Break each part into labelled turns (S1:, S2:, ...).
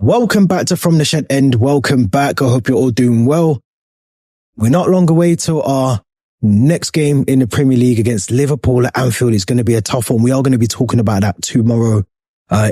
S1: Welcome back to From the Shed End. Welcome back. I hope you're all doing well. We're not long away till our next game in the Premier League against Liverpool at Anfield. It's going to be a tough one. We are going to be talking about that tomorrow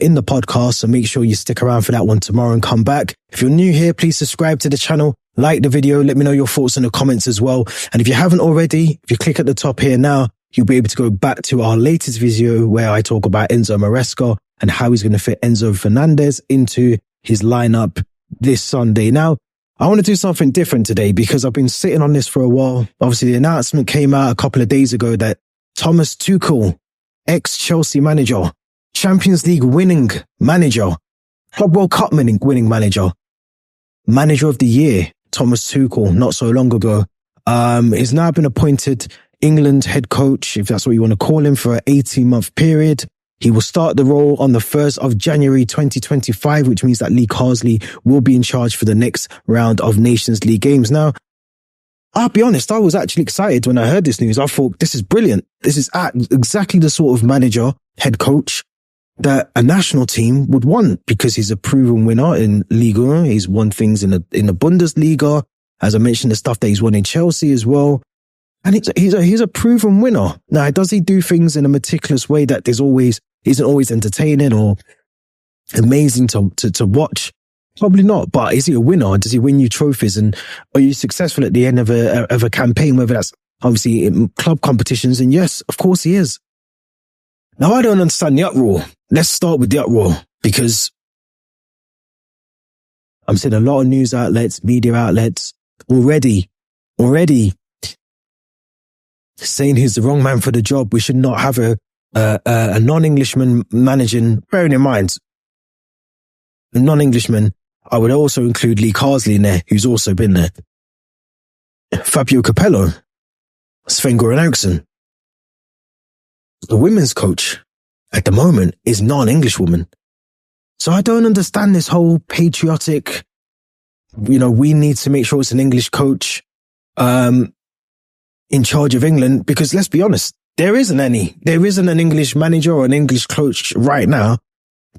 S1: in the podcast. So make sure you stick around for that one tomorrow and come back. If you're new here, please subscribe to the channel, like the video, let me know your thoughts in the comments as well. And if you haven't already, if you click at the top here now, you'll be able to go back to our latest video where I talk about Enzo Maresca and how he's going to fit Enzo Fernandez into his lineup this Sunday. Now, I want to do something different today because I've been sitting on this for a while. Obviously, the announcement came out a couple of days ago that Thomas Tuchel, ex-Chelsea manager, Champions League winning manager, Club World Cup winning manager, manager of the year, Thomas Tuchel, not so long ago, has now been appointed England head coach, if that's what you want to call him, for an 18-month period. He will start the role on the 1st of January 2025, which means that Lee Carsley will be in charge for the next round of Nations League games. Now, I'll be honest, I was actually excited when I heard this news. I thought, this is brilliant. This is exactly the sort of manager, head coach that a national team would want because he's a proven winner in Liga 1. He's won things in the Bundesliga. As I mentioned, the stuff that he's won in Chelsea as well. And he's a proven winner. Now, does he do things in a meticulous way that isn't always entertaining or amazing to watch? Probably not. But is he a winner? Does he win you trophies? And are you successful at the end of a campaign, whether that's obviously in club competitions? And yes, of course he is. Now, I don't understand the uproar. Let's start with the uproar because I'm seeing a lot of news outlets, media outlets already saying he's the wrong man for the job. We should not have a non-Englishman managing. Bearing in mind, a non-Englishman, I would also include Lee Carsley in there, who's also been there. Fabio Capello, Sven-Göran Eriksson. The women's coach at the moment is non-English woman. So I don't understand this whole patriotic, we need to make sure it's an English coach in charge of England, because let's be honest, there isn't an English manager or an English coach right now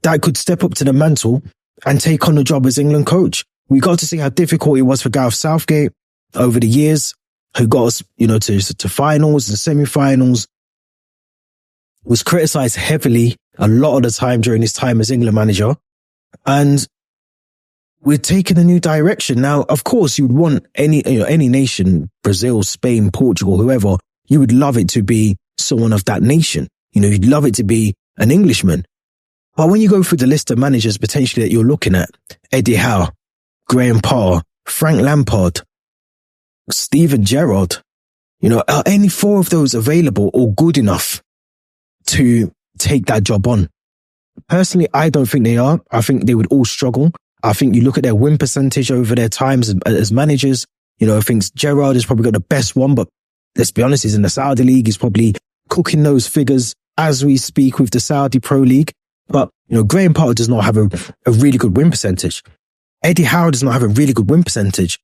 S1: that could step up to the mantle and take on the job as England coach. We got to see how difficult it was for Gareth Southgate over the years, who got us, to finals and semi-finals, was criticised heavily a lot of the time during his time as England manager. And we're taking a new direction. Now, of course, you would want any nation, Brazil, Spain, Portugal, whoever, you would love it to be someone of that nation. You'd love it to be an Englishman. But when you go through the list of managers potentially that you're looking at, Eddie Howe, Graham Potter, Frank Lampard, Steven Gerrard, are any four of those available or good enough to take that job on? Personally, I don't think they are. I think they would all struggle. I think you look at their win percentage over their times as managers. I think Gerrard has probably got the best one, but let's be honest, he's in the Saudi League. He's probably cooking those figures as we speak with the Saudi Pro League. But, Graham Potter does not have a really good win percentage. Eddie Howe does not have a really good win percentage.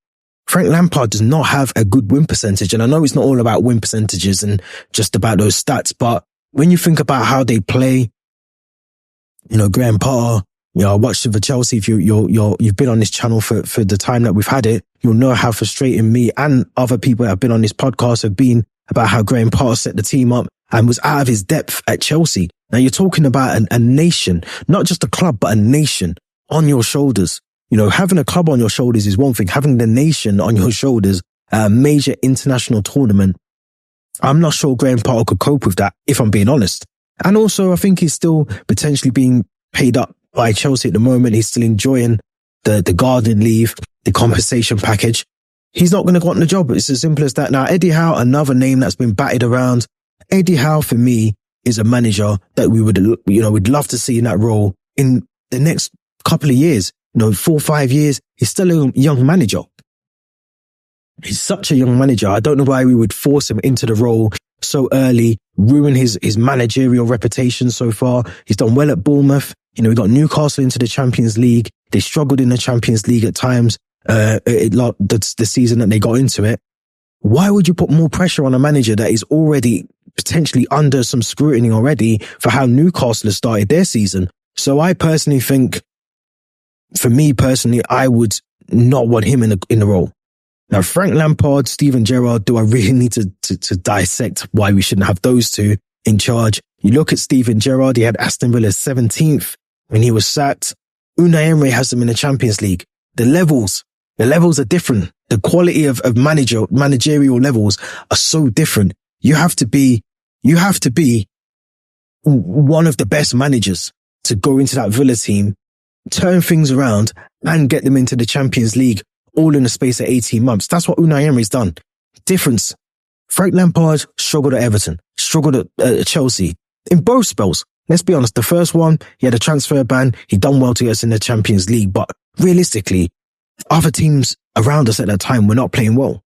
S1: Frank Lampard does not have a good win percentage. And I know it's not all about win percentages and just about those stats, but when you think about how they play, Graham Potter, I watched it for Chelsea. If you've been on this channel for the time that we've had it, you'll know how frustrating me and other people that have been on this podcast have been about how Graham Potter set the team up and was out of his depth at Chelsea. Now you're talking about a nation, not just a club, but a nation on your shoulders. Having a club on your shoulders is one thing. Having the nation on your shoulders, a major international tournament, I'm not sure Graham Potter could cope with that, if I'm being honest. And also, I think he's still potentially being paid up by Chelsea at the moment. He's still enjoying the garden leave, the compensation package. He's not going to go on the job. It's as simple as that. Now, Eddie Howe, another name that's been batted around. Eddie Howe, for me, is a manager that we would, we'd love to see in that role in the next couple of years. 4 or 5 years. He's still a young manager. He's such a young manager. I don't know why we would force him into the role so early, ruin his managerial reputation so far. He's done well at Bournemouth. We got Newcastle into the Champions League. They struggled in the Champions League at times, the season that they got into it. Why would you put more pressure on a manager that is already potentially under some scrutiny already for how Newcastle has started their season? So I personally think for me personally, I would not want him in the role. Now, Frank Lampard, Steven Gerrard, do I really need to dissect why we shouldn't have those two in charge? You look at Steven Gerrard, he had Aston Villa 17th when he was sacked. Unai Emery has them in the Champions League. The levels are different. The quality of managerial levels are so different. You have to be one of the best managers to go into that Villa team, turn things around and get them into the Champions League all in the space of 18 months. That's what Unai Emery's done. Difference. Frank Lampard struggled at Everton, struggled at Chelsea in both spells. Let's be honest. The first one, he had a transfer ban. He done well to get us in the Champions League, but realistically, other teams around us at that time were not playing well.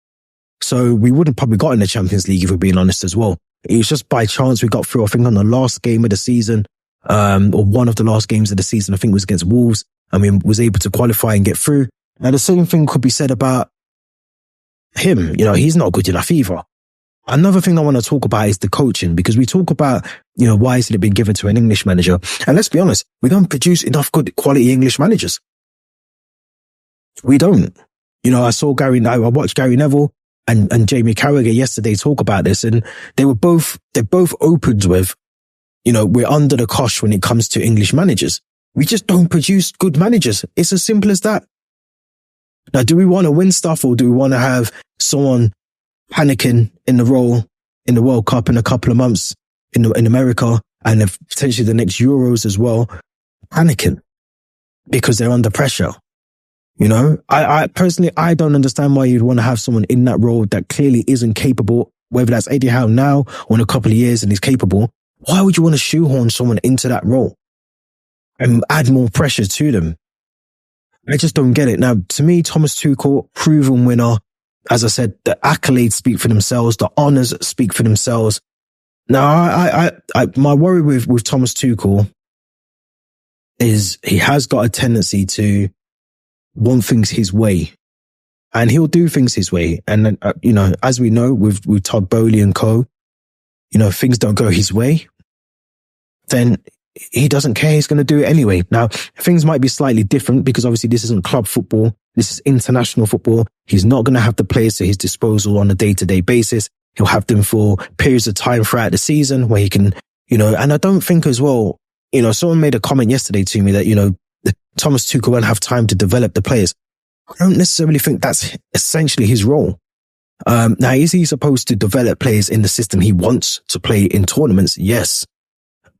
S1: So we wouldn't probably got in the Champions League if we're being honest as well. It was just by chance we got through, I think, on the last game of the season, or one of the last games of the season, I think it was against Wolves, and we was able to qualify and get through. Now, the same thing could be said about him. You know, he's not good enough either. Another thing I want to talk about is the coaching, because we talk about, you know, why isn't it been given to an English manager? And let's be honest, we don't produce enough good quality English managers. We don't. You know, I watched Gary Neville and Jamie Carragher yesterday talk about this, and they're both opened with, you know, we're under the cosh when it comes to English managers. We just don't produce good managers. It's as simple as that. Now, do we want to win stuff, or do we want to have someone panicking in the role in the World Cup in a couple of months in America, and potentially the next Euros as well, panicking because they're under pressure? You know, I personally, I don't understand why you'd want to have someone in that role that clearly isn't capable, whether that's Eddie Howe now or in a couple of years and he's capable. Why would you want to shoehorn someone into that role and add more pressure to them? I just don't get it. Now, to me, Thomas Tuchel, proven winner. As I said, the accolades speak for themselves. The honours speak for themselves. Now, my worry with Thomas Tuchel is he has got a tendency to want things his way, and he'll do things his way. And you know, as we know with Todd Bowley and co, you know, if things don't go his way, then he doesn't care. He's going to do it anyway. Now, things might be slightly different because obviously this isn't club football. This is international football. He's not going to have the players at his disposal on a day-to-day basis. He'll have them for periods of time throughout the season where he can, you know, and I don't think as well, you know, someone made a comment yesterday to me that, you know, Thomas Tuchel won't have time to develop the players. I don't necessarily think that's essentially his role. Now, is he supposed to develop players in the system he wants to play in tournaments? Yes.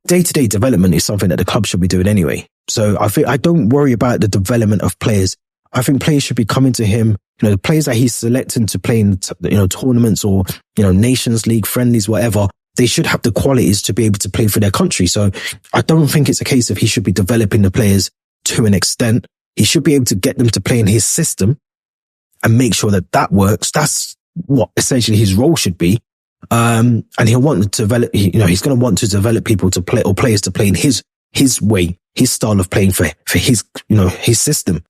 S1: Day-to-day development is something that the club should be doing anyway. So I don't worry about the development of players. I think players should be coming to him. You know, the players that he's selecting to play in, you know, tournaments or, you know, Nations League, friendlies, whatever, they should have the qualities to be able to play for their country. So I don't think it's a case of he should be developing the players to an extent. He should be able to get them to play in his system and make sure that that works. That's what essentially his role should be. And he'll want to develop, you know, he's going to want to develop people to play, or players to play in his way, his style of playing for his, you know, his system.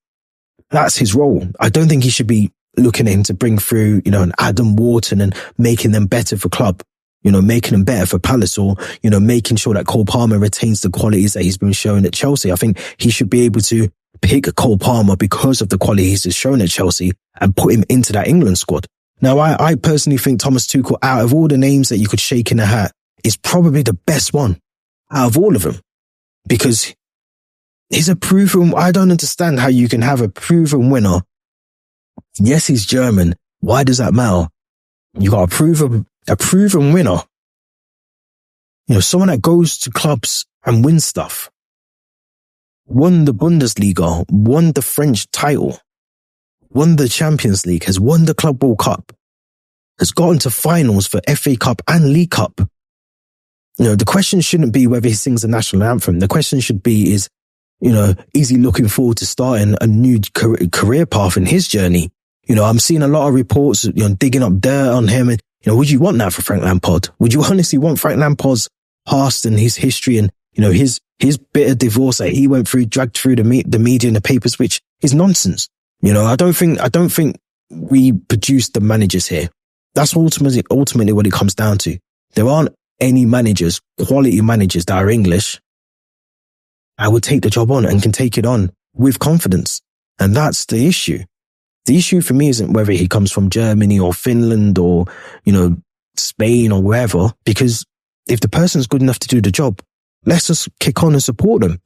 S1: That's his role. I don't think he should be looking at him to bring through, you know, an Adam Wharton and making them better for club, you know, making them better for Palace, or, you know, making sure that Cole Palmer retains the qualities that he's been showing at Chelsea. I think he should be able to pick Cole Palmer because of the qualities he's shown at Chelsea and put him into that England squad. Now, I personally think Thomas Tuchel, out of all the names that you could shake in a hat, is probably the best one out of all of them, because he's a proven, I don't understand how you can have a proven winner. Yes, he's German. Why does that matter? You got a proven winner. You know, someone that goes to clubs and wins stuff. Won the Bundesliga, won the French title, won the Champions League, has won the Club World Cup, has gotten to finals for FA Cup and League Cup. You know, the question shouldn't be whether he sings the national anthem. The question should be is, you know, is he looking forward to starting a new career path in his journey? You know, I'm seeing a lot of reports, you know, digging up dirt on him. And, you know, would you want that for Frank Lampard? Would you honestly want Frank Lampard's past and his history and, you know, his bitter divorce that he went through, dragged through the media and the papers, which is nonsense. You know, I don't think we produce the managers here. That's ultimately what it comes down to. There aren't any managers, quality managers that are English. I would take the job on and can take it on with confidence. And that's the issue. The issue for me isn't whether he comes from Germany or Finland or, Spain or wherever, because if the person's good enough to do the job, let's just kick on and support them.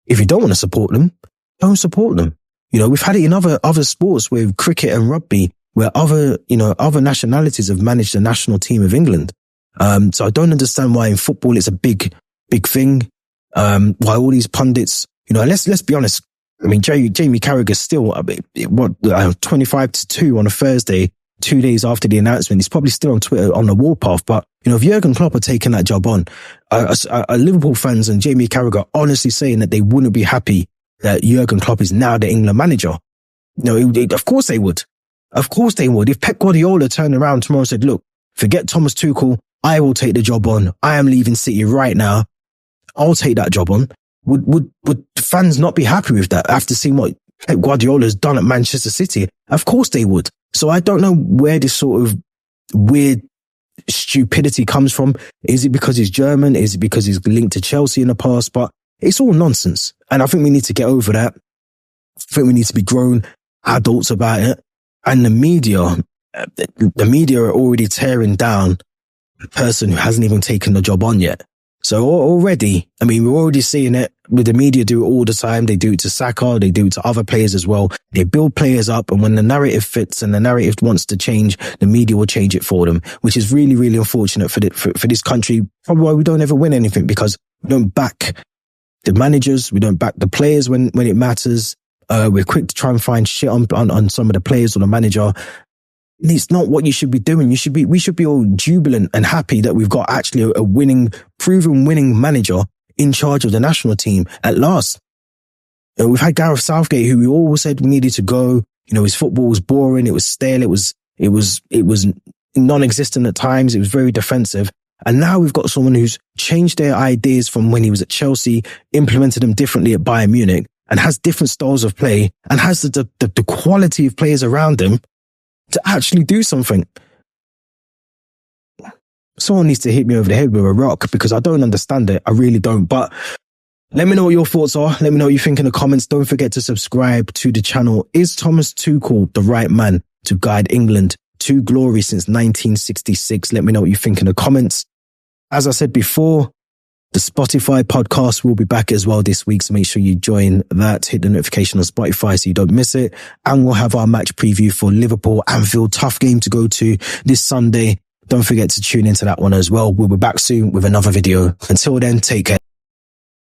S1: If you don't want to support them, don't support them. We've had it in other sports with cricket and rugby where other nationalities have managed the national team of England. So I don't understand why in football it's a big thing. Why all these pundits, let's be honest. I mean, Jamie Carragher's still 25-2 on a Thursday, 2 days after the announcement. He's probably still on Twitter on the warpath. But if Jurgen Klopp had taken that job on, Liverpool fans and Jamie Carragher honestly saying that they wouldn't be happy that Jurgen Klopp is now the England manager. Of course they would. Of course they would. If Pep Guardiola turned around tomorrow and said, look, forget Thomas Tuchel, I will take the job on. I am leaving City right now. I'll take that job on. Would fans not be happy with that after seeing what Pep Guardiola has done at Manchester City? Of course they would. So I don't know where this sort of weird stupidity comes from. Is it because he's German? Is it because he's linked to Chelsea in the past? But it's all nonsense. And I think we need to get over that. I think we need to be grown adults about it. And the media are already tearing down the person who hasn't even taken the job on yet. So already, I mean, we're already seeing it with the media do it all the time. They do it to Saka. They do it to other players as well. They build players up. And when the narrative fits and the narrative wants to change, the media will change it for them, which is really, really unfortunate for this country. Probably why we don't ever win anything, because we don't back the managers. We don't back the players when it matters. We're quick to try and find shit on some of the players or the manager. It's not what you should be doing. We should be all jubilant and happy that we've got actually a proven winning manager in charge of the national team at last. We've had Gareth Southgate, who we always said we needed to go. His football was boring. It was stale. It was non-existent at times. It was very defensive. And now we've got someone who's changed their ideas from when he was at Chelsea, implemented them differently at Bayern Munich, and has different styles of play, and has the quality of players around him to actually do something. Someone needs to hit me over the head with a rock, because I don't understand it. I really don't. But let me know what your thoughts are. Let me know what you think in the comments. Don't forget to subscribe to the channel. Is Thomas Tuchel the right man to guide England to glory since 1966? Let me know what you think in the comments. As I said before, the Spotify podcast will be back as well this week, so make sure you join that. Hit the notification on Spotify so you don't miss it. And we'll have our match preview for Liverpool Anfield. Tough game to go to this Sunday. Don't forget to tune into that one as well. We'll be back soon with another video. Until then, take care.